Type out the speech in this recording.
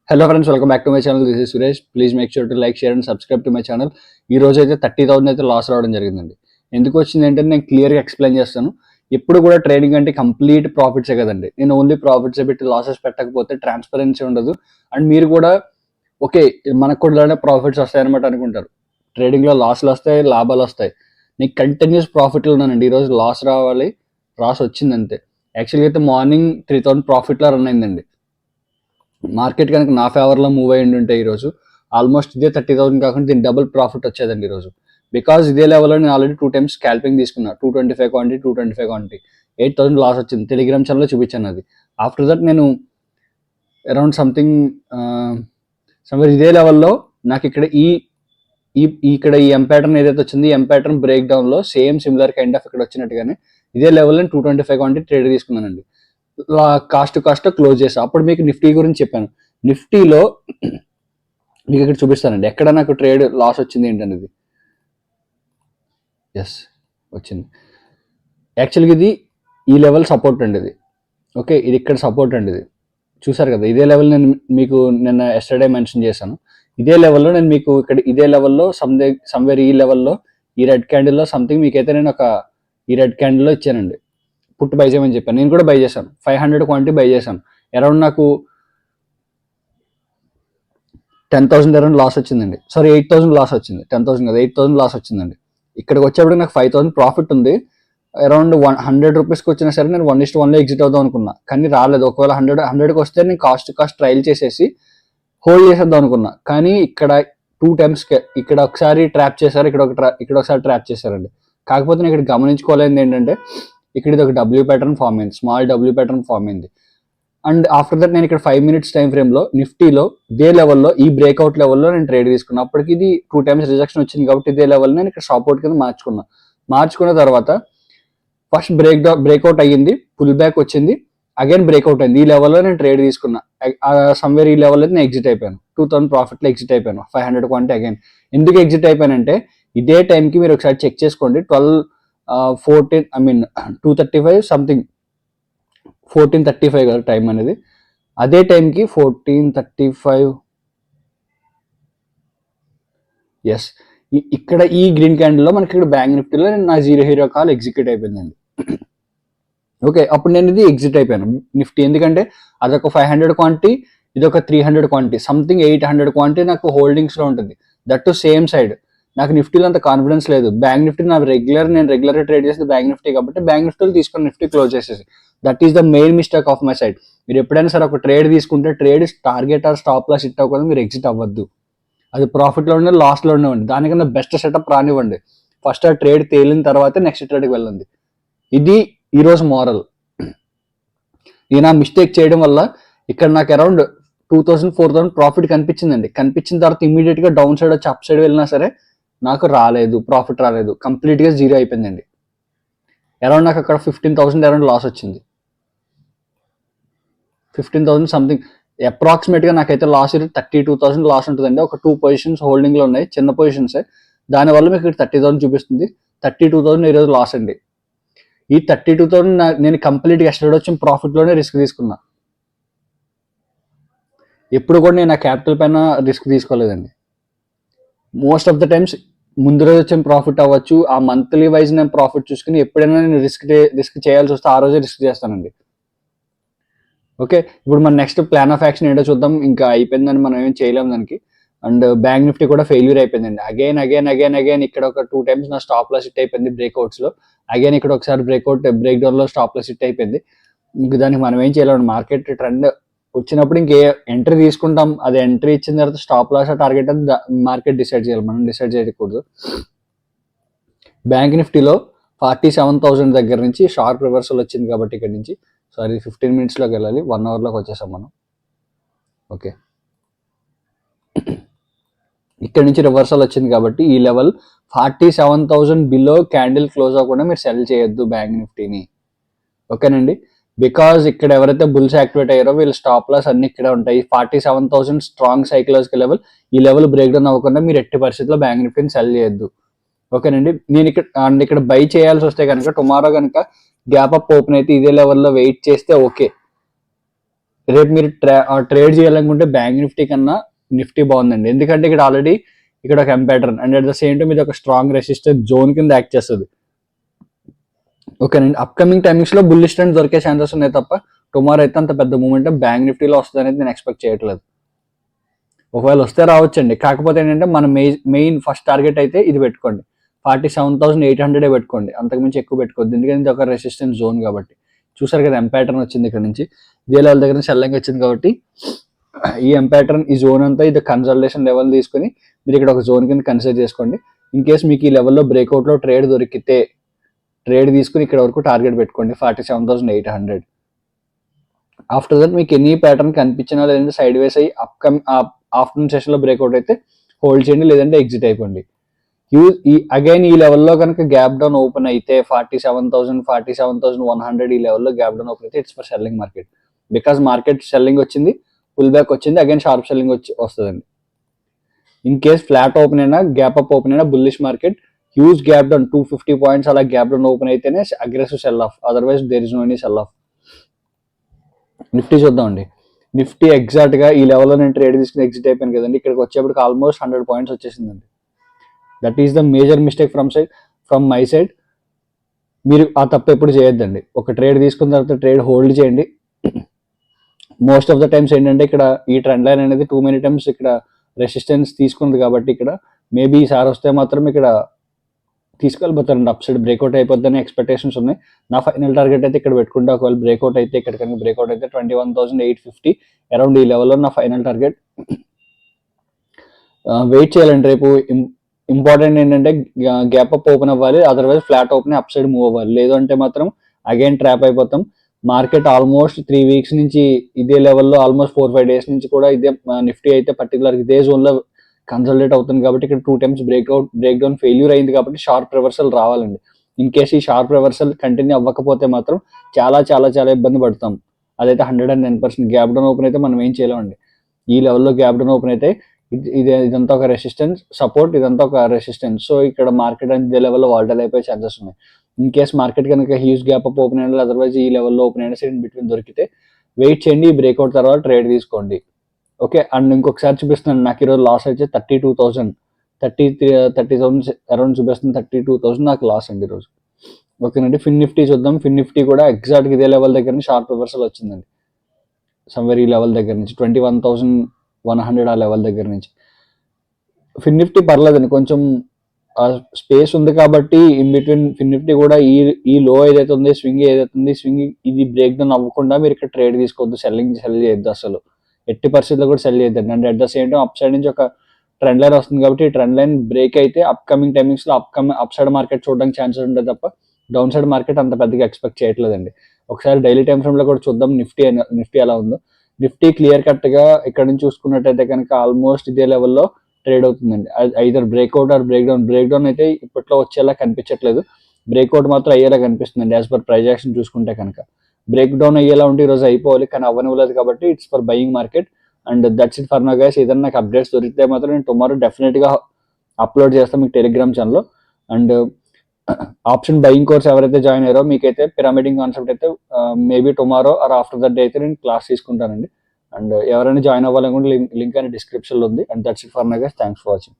Hello friends, welcome back to my channel. This is Suresh. Please make sure to like, share and subscribe to my channel. ఈ రోజు అయితే 30,000 అయితే loss రావడం జరిగిందండి. ఎందుకు వచ్చింది అంటే నేను క్లియర్గా ఎక్స్ప్లెయిన్ చేస్తాను. ఎప్పుడు కూడా ట్రేడింగ్ అంటే కంప్లీట్ ప్రాఫిట్సే కదండి. నేను ఓన్లీ ప్రాఫిట్సే పెట్టి లాసెస్ పెట్టకపోతే ట్రాన్స్పరెన్సీ ఉండదు. అండ్ మీరు కూడా ఓకే మనకు కూడా ప్రాఫిట్స్ వస్తాయన్నమాట అనుకుంటారు. ట్రేడింగ్లో లాస్లు వస్తాయి, లాభాలు వస్తాయి. నేను కంటిన్యూస్ ప్రాఫిట్లో ఉన్నానండి. ఈరోజు లాస్ రావాలి, లాస్ వచ్చింది అంతే. యాక్చువల్గా అయితే మార్నింగ్ 3,000 ప్రాఫిట్లో రన్ అయిందండి. మార్కెట్ కనుక నా ఫేవర్లో మూవ్ అయ్యి ఉంటే ఈరోజు ఆల్మోస్ట్ ఇదే 30,000 కాకుండా దీని డబుల్ ప్రాఫిట్ వచ్చేదండి ఈరోజు. బికాజ్ ఇదే లెవెల్లో నేను ఆల్రెడీ 2 టైమ్స్ స్కాల్పింగ్ తీసుకున్నా. 225 క్వాంటిటీ, 225 క్వాంటిటీ, 8,000 లాస్ వచ్చింది. టెలిగ్రామ్ ఛానల్లో చూపించాను అది. ఆఫ్టర్ దట్ నేను అరౌండ్ సంథింగ్ ఇదే లెవెల్లో నాకు ఇక్కడ ఈ ఎం ప్యాటర్న్ ఏదైతే వచ్చింది, ఎం ప్యాటర్న్ బ్రేక్ డౌన్లో సేమ్ సిమిలర్ కైండ్ ఆఫ్ ఇక్కడ వచ్చినట్టుగానే ఇదే లెవెల్లో 225 క్వాంటిటీ ట్రేడ్ తీసుకున్నానండి. కాస్ట్ క్లోజ్ చేసా. అప్పుడు మీకు నిఫ్టీ గురించి చెప్పాను. నిఫ్టీలో మీకు ఇక్కడ చూపిస్తానండి ఎక్కడ నాకు ట్రేడ్ లాస్ వచ్చింది ఏంటనేది. ఎస్ వచ్చింది. యాక్చువల్గా ఇది ఈ లెవెల్ సపోర్ట్ అండి ఇది. ఓకే, ఇది ఇక్కడ సపోర్ట్ అండి ఇది. చూసారు కదా, ఇదే లెవెల్ నేను మీకు నిన్న ఎస్టర్డే మెన్షన్ చేశాను. ఇదే లెవెల్లో నేను మీకు ఇక్కడ ఇదే లెవెల్లో సమ్వేర్ ఈ లెవెల్లో ఈ రెడ్ క్యాండిల్లో సంథింగ్ మీకైతే నేను ఈ రెడ్ క్యాండిల్లో ఇచ్చానండి. పుట్ బై చేయమని చెప్పాను. నేను కూడా బై చేశాను. 500 క్వాంటిటీ బై చేశాను. అరౌండ్ నాకు 10,000 అరౌండ్ లాస్ వచ్చిందండి. సారీ, 8,000 లాస్ వచ్చింది. 10,000 కదా, 8,000 లాస్ వచ్చిందండి. ఇక్కడికి వచ్చేప్పుడు నాకు 5,000 ప్రాఫిట్ ఉంది. అరౌండ్ 100 రూపీస్కి వచ్చినా సరే నేను 1:1లో ఎగ్జిట్ అవుదాం అనుకున్నా, కానీ రాలేదు. ఒకవేళ 100కి వస్తే నేను కాస్ట్ ట్రయల్ చేసేసి హోల్డ్ చేసేద్దాం అనుకున్నా. కానీ ఇక్కడ 2 టైమ్స్ ఇక్కడ ఒకసారి ట్రాప్ చేశారు, ఇక్కడ ఒకసారి ట్రాప్ చేశారండి. కాకపోతే నేను ఇక్కడ గమనించుకోలేనిది ఏంటంటే ఇక్కడ ఇది ఒక డబ్ల్యూ ప్యాటర్న్ ఫామ్ అయింది, స్మాల్ డబ్ల్యూ ప్యాటర్న్ ఫామ్ అయింది. అండ్ ఆఫ్టర్ దట్ నేను ఇక్కడ 5 minutes టైం ఫ్రేమ్లో నిఫ్టీలో ఇదే లెవెల్లో ఈ బ్రేక్అవుట్ లెవెల్లో నేను ట్రేడ్ తీసుకున్నా. అప్పటికి ఇది 2 టైమ్స్ రిజెక్షన్ వచ్చింది కాబట్టి ఇదే లెవెల్ నేను ఇక్కడ సపోర్ట్ కింద మార్చుకున్న తర్వాత ఫస్ట్ బ్రేక్అవుట్ అయ్యింది, పుల్ బ్యాక్ వచ్చింది, అగైన్ బ్రేక్అవుట్ అయింది. ఈ లెవెల్లో నేను ట్రేడ్ తీసుకున్నా. సమ్వేర్ ఈ లెవెల్లో నేను ఎగ్జిట్ అయిపోయాను. 2,000 ప్రాఫిట్లో ఎగ్జిట్ అయిపోయాను. 500 క్వాంటిటీ అగైన్. ఎందుకు ఎగ్జిట్ అయిపోయానంటే ఇదే టైంకి మీరు ఒకసారి చెక్ చేసుకోండి. 2:35 సంథింగ్ 14:35 కదా టైం అనేది. అదే టైంకి 14:35 ఎస్ ఇక్కడ ఈ గ్రీన్ క్యాండిల్లో మనకి ఇక్కడ బ్యాంక్ నిఫ్టీలో నా జీరో కాల్ ఎగ్జిక్యూట్ అయిపోయిందండి. ఓకే, అప్పుడు నేను ఇది ఎగ్జిట్ అయిపోయాను నిఫ్టీ. ఎందుకంటే అదొక 500 క్వాంటిటీ, ఇది ఒక 300 క్వాంటిటీ, సంథింగ్ 800 క్వాంటిటీ నాకు హోల్డింగ్స్లో ఉంటుంది. That to same side. నాకు నిఫ్టీలో అంత కాన్ఫిడెన్స్ లేదు. బ్యాంక్ నిఫ్టీ నేను రెగ్యులర్గా ట్రేడ్ చేసేది బ్యాంక్ నిఫ్టీ కాబట్టి బ్యాంక్ నిఫ్టీలో తీసుకొని నిఫ్టీ క్లోజ్ చేసేసి. That is the main mistake of my side. మీరు ఎప్పుడైనా సరే ఒక ట్రేడ్ తీసుకుంటే trade target or stop loss hit అవ్వకుండా మీరు ఎగ్జిట్ అవ్వద్దు. అది ప్రాఫిట్లో ఉండే, లాస్లో ఉండేవండి. దానికన్నా బెస్ట్ సెటప్ రానివ్వండి. ఫస్ట్ ఆ ట్రేడ్ తేలిన తర్వాతే నెక్స్ట్ ట్రేడ్కి వెళ్ళండి. ఇది ఈరోజు మోరల్. నేను ఆ మిస్టేక్ చేయడం వల్ల ఇక్కడ నాకు అరౌండ్ 2,000 4,000 ప్రాఫిట్ కనిపించిందండి. కనిపించిన తర్వాత ఇమీడియట్గా డౌన్ సైడ్ వచ్చి అప్ సైడ్ వెళ్ళినా సరే నాకు ప్రాఫిట్ రాలేదు. కంప్లీట్గా జీరో అయిపోయిందండి. అరౌండ్ నాకు అక్కడ 15,000 అరౌండ్ లాస్ వచ్చింది. 15,000 సంథింగ్ అప్రాక్సిమేట్గా నాకైతే లాస్ 32,000 లాస్ ఉంటుందండి. ఒక 2 పొజిషన్స్ హోల్డింగ్లో ఉన్నాయి, చిన్న పొజిషన్సే. దానివల్ల మీకు ఇక్కడ 30,000 చూపిస్తుంది. 32,000 ఈరోజు లాస్ అండి. ఈ 32,000 నేను కంప్లీట్గా ఎస్టర్డే వచ్చిన ప్రాఫిట్లోనే రిస్క్ తీసుకున్నా. ఎప్పుడు కూడా నేను ఆ క్యాపిటల్ పైన రిస్క్ తీసుకోలేదండి. మోస్ట్ ఆఫ్ ద టైమ్స్ ముందు రోజు వచ్చిన ప్రాఫిట్ అవ్వచ్చు, ఆ మంత్లీ వైజ్ నేను ప్రాఫిట్ చూసుకుని ఎప్పుడైనా నేను రిస్క్ చేయాల్సి వస్తే ఆ రోజే రిస్క్ చేస్తానండి. ఓకే, ఇప్పుడు మన నెక్స్ట్ ప్లాన్ ఆఫ్ యాక్షన్ ఏంటో చూద్దాం. ఇంకా అయిపోయిందని మనం ఏం చేయలేము దానికి. అండ్ బ్యాంక్ నిఫ్టీ కూడా ఫెయిల్యూర్ అయిపోయిందండి. అగైన్ ఇక్కడ ఒక 2 టైమ్స్ నా స్టాప్ లాస్ హిట్ అయిపోయింది బ్రేక్అవుట్స్లో. అగైన్ ఇక్కడ ఒకసారి బ్రేక్ డౌన్లో స్టాప్ లాస్ హిట్ అయిపోయింది. ఇంక దానికి మనం ఏం చేయలేము. మార్కెట్ ట్రెండ్ వచ్చినప్పుడు ఇంకే ఎంట్రీ తీసుకుంటాం. అది ఎంట్రీ ఇచ్చిన తర్వాత స్టాప్ లాస్ టార్గెట్ అది మార్కెట్ డిసైడ్ చేయాలి, మనం డిసైడ్ చేయకూడదు. బ్యాంక్ నిఫ్టీలో 47,000 దగ్గర నుంచి షార్ప్ రివర్సల్ వచ్చింది కాబట్టి ఇక్కడ నుంచి 15 minutesలోకి వెళ్ళాలి. 1 hourలోకి వచ్చేసాం మనం. ఓకే, ఇక్కడ నుంచి రివర్సల్ వచ్చింది కాబట్టి ఈ లెవెల్ 47,000 బిలో క్యాండిల్ క్లోజ్ అవ్వకుండా మీరు సెల్ చేయొద్దు బ్యాంక్ నిఫ్టీని. ఓకేనండి, బికాజ్ ఇక్కడ ఎవరైతే బుల్స్ యాక్టివేట్ అయ్యారో వీళ్ళు స్టాప్ లాస్ అన్ని ఇక్కడ ఉంటాయి. 47,000 స్ట్రాంగ్ సైకలాజికల్ లెవెల్. ఈ లెవెల్ బ్రేక్ డౌన్ అవ్వకుండా మీరు ఎట్టి పరిస్థితుల్లో బ్యాంక్ నిఫ్టీని సెల్ చేయొద్దు. ఓకేనండి, నేను ఇక్కడ బై చేయాల్సి వస్తే కనుక టుమారో కనుక గ్యాప్ అప్ ఓపెన్ అయితే ఇదే లెవెల్లో వెయిట్ చేస్తే ఓకే. రేపు మీరు ట్రేడ్ చేయాలనుకుంటే బ్యాంక్ నిఫ్టీ కన్నా నిఫ్టీ బాగుందండి. ఎందుకంటే ఇక్కడ ఆల్రెడీ ఇక్కడ ఒక M pattern and at the same time ఇది ఒక స్ట్రాంగ్ రెసిస్టెన్స్ జోన్ కింద యాక్ట్ చేస్తుంది. ఓకేనండి, అప్కమింగ్ టైమింగ్స్ లో బుల్లిష్ ట్రెండ్ దొరికే ఛాన్సెస్ ఉన్నాయి తప్ప టుమారో అయితే అంత పెద్ద మూమెంట్ బ్యాంక్ నిఫ్టీలో వస్తుంది అనేది నేను ఎక్స్పెక్ట్ చేయట్లేదు. ఒకవేళ వస్తే రావచ్చండి, కాకపోతే ఏంటంటే మన మెయిన్ ఫస్ట్ టార్గెట్ అయితే ఇది పెట్టుకోండి, 47,800 పెట్టుకోండి, అంతకుమించి ఎక్కువ పెట్టుకోవద్దు. ఎందుకంటే ఇది ఒక రెసిస్టెన్స్ జోన్ కాబట్టి. చూసారు కదా ఎంపాటర్న్ వచ్చింది ఇక్కడ నుంచి, ఇదే లెవెల్ దగ్గర నుంచి సెల్లింగ్ వచ్చింది కాబట్టి ఈ ఎంపాటర్న్ ఈ జోన్ అంతా ఇది కన్సల్టేషన్ లెవెల్ తీసుకుని మీరు ఇక్కడ ఒక జోన్ కింద కన్సిడర్ చేసుకోండి. ఇన్ కేస్ మీకు ఈ లెవెల్లో బ్రేక్అవుట్లో ట్రేడ్ దొరికితే ట్రేడ్ తీసుకుని ఇక్కడ వరకు టార్గెట్ పెట్టుకోండి 47,800. ఆఫ్టర్ దట్ మీకు ఎనీ ప్యాటర్న్ కనిపించినా లేదంటే సైడ్ వేస్ అయ్యి ఆఫ్టర్నూన్ సెషన్లో బ్రేక్అవుట్ అయితే హోల్డ్ చేయండి, లేదంటే ఎగ్జిట్ అయిపోండి. అగైన్ ఈ లెవెల్లో కనుక గ్యాప్ డౌన్ ఓపెన్ అయితే 47,000 47,100 ఈ లెవెల్లో గ్యాప్ డౌన్ ఓపెన్ అయితే it's for selling market. Because market selling వచ్చింది, పుల్ బ్యాక్ వచ్చింది, అగైన్ షార్ప్ సెల్లింగ్ వస్తుందండి. ఇన్ కేస్ ఫ్లాట్ ఓపెన్ అయినా గ్యాప్ అప్ ఓపెన్ అయినా bullish market, huge gap down 250 points అలా గ్యాప్ డౌన్ ఓపెన్ అయితేనే aggressive sell off, otherwise there is no any sell off. Nifty చూద్దామండి. Nifty exact గా ఈ లెవెల్లో నేను ట్రేడ్ తీసుకుని ఎగ్జిట్ అయిపోయాను కదండి, ఇక్కడికి వచ్చేప్పటికి ఆల్మోస్ట్ 100 పాయింట్స్ వచ్చేసిందండి. That is the major mistake from my side. మీరు ఆ తప్పు ఎప్పుడు చేయొద్దండి. ఒక ట్రేడ్ తీసుకున్న తర్వాత ట్రేడ్ హోల్డ్ చేయండి. మోస్ట్ ఆఫ్ ద టైమ్స్ ఏంటంటే ఇక్కడ ఈ ట్రెండ్ లైన్ అనేది టూ మెనీ టైమ్స్ ఇక్కడ రెసిస్టెన్స్ తీసుకుంది కాబట్టి ఇక్కడ మేబీ ఈసారి వస్తే మాత్రం ఇక్కడ తీసుకెళ్ళిపోతారండి, అప్ సైడ్ బ్రేక్అవుట్ అయిపోద్దని ఎక్స్పెక్టేషన్స్ ఉన్నాయి. నా ఫైనల్ టార్గెట్ అయితే ఇక్కడ పెట్టుకుంటే ఒకవేళ బ్రేక్అవుట్ అయితే ఇక్కడ కనుక బ్రేక్అవుట్ అయితే 21,850 అరౌండ్ ఈ లెవెల్లో నా ఫైనల్ టార్గెట్. వెయిట్ చేయాలండి. రేపు ఇంపార్టెంట్ ఏంటంటే గ్యాప్ అప్ ఓపెన్ అవ్వాలి, otherwise flat open up side move అవ్వాలి. లేదు అంటే మాత్రం అగైన్ ట్రాప్ అయిపోతాం. మార్కెట్ ఆల్మోస్ట్ 3 వీక్స్ నుంచి ఇదే లెవెల్లో, ఆల్మోస్ట్ 4-5 డేస్ నుంచి కూడా ఇదే నిఫ్టీ అయితే పర్టికులర్ ఇదే జోన్లో కన్సల్టేట్ అవుతుంది కాబట్టి ఇక్కడ 2 టైమ్స్ బ్రేక్ డౌన్ ఫెయిల్యూర్ అయింది కాబట్టి షార్ప్ రివర్సల్ రావాలండి. ఇన్ కేస్ ఈ షార్ప్ రివర్సల్ కంటిన్యూ అవ్వకపోతే మాత్రం చాలా చాలా చాలా ఇబ్బంది పడతాం. అదైతే 110% గ్యాప్ డౌన్ ఓపెన్ అయితే మనం ఏం చేయలేమండి. ఈ లెవెల్లో గ్యాప్ డౌన్ ఓపెన్ అయితే ఇదంతా ఒక రెసిస్టెన్స్ సపోర్ట్, ఇదంతా ఒక రెసిస్టెన్స్. సో ఇక్కడ మార్కెట్ అనేది లెవెల్లో వాల్టైల్ అయిపోయే ఛాన్సెస్ ఉన్నాయి. ఇన్ కేస్ మార్కెట్ కనుక హ్యూజ్ గ్యాప్ అప్ ఓపెన్ అయినా అదర్వైజ్ ఈ లెవెల్లో ఓపెన్ అయినా సరే ఇన్ బిట్వీన్ దొరికితే వెయిట్ చేయండి, ఈ బ్రేక్అవుట్ తర్వాత ట్రేడ్ తీసుకోండి. ఓకే, అండ్ ఇంకొకసారి చూపిస్తున్నాను. నాకు ఈరోజు లాస్ అయితే 32,000 30,000 అరౌండ్ చూపిస్తుంది. 32,000 నాకు లాస్ అండి ఈరోజు. ఓకేనండి, ఫిన్ నిఫ్టీ చూద్దాం. ఫిన్ నిఫ్టీ కూడా ఎగ్జాక్ట్ ఇదే లెవెల్ దగ్గర నుంచి షార్ప్ రివర్సల్ వచ్చిందండి. సమ్వేర్ ఈ లెవెల్ దగ్గర నుంచి 21,100 ఆ లెవెల్ దగ్గర నుంచి. ఫిన్ నిఫ్టీ పర్లేదండి, కొంచెం స్పేస్ ఉంది కాబట్టి ఇన్ బిట్వీన్ ఫిన్ నిఫ్టీ కూడా ఈ లో ఏదైతే ఉంది, స్వింగ్ ఏదైతే ఉంది, స్వింగ్ ఇది బ్రేక్ డౌన్ అవ్వకుండా మీరు ఇక్కడ ట్రేడ్ తీసుకోవద్దు, సెల్ చేయొద్దు, అసలు ఎట్టి పరిస్థితుల్లో కూడా సెల్ చేయొద్దండి. And at the same time up side నుంచి ఒక ట్రెండ్ లైన్ వస్తుంది కాబట్టి ఈ ట్రెండ్ లైన్ బ్రేక్ అయితే అప్కమింగ్ టైమింగ్స్ లో అప్ సైడ్ మార్కెట్ చూడడానికి ఛాన్సెస్ ఉంటుంది తప్ప డౌన్ సైడ్ మార్కెట్ అంత పెద్దగా ఎక్స్పెక్ట్ చేయట్లేదండి. ఒకసారి డైలీ టైమ్ ఫ్రేమ్ లో కూడా చూద్దాం నిఫ్టీ ఎలా ఉందో. నిఫ్టీ క్లియర్ కట్ గా ఇక్కడ నుంచి చూసుకున్నట్టయితే కనుక ఆల్మోస్ట్ ఇదే లెవెల్లో ట్రేడ్ అవుతుందండి. Either breakout or break down అయితే ఇప్పట్లో వచ్చేలా కనిపించట్లేదు, బ్రేక్అవుట్ మాత్రం అయ్యేలా కనిపిస్తుందండి. యాజ్ పర్ ప్రైస్ యాక్షన్ చూసుకుంటే కనుక బ్రేక్ డౌన్ అయ్యేలా ఉంటే ఈరోజు అయిపోవాలి, కానీ అవ్వనివ్వలేదు కాబట్టి it's for buying market. And that's it for now guys. ఏదైనా నాకు అప్డేట్స్ దొరికితే మాత్రం నేను టుమారో డెఫినెట్గా అప్లోడ్ చేస్తాను మీకు టెలిగ్రామ్ ఛానల్లో. అండ్ ఆప్షన్ బయింగ్ కోర్స్ ఎవరైతే జాయిన్ అయ్యారో మీకైతే పిరమిడింగ్ కాన్సెప్ట్ అయితే maybe tomorrow or after that day అయితే నేను క్లాస్ తీసుకుంటానండి. అండ్ ఎవరైనా జాయిన్ అవ్వాలనుకుంటే లింక్ అనేది డిస్క్రిప్షన్లో ఉంది. And that's it for now guys. Thanks for watching.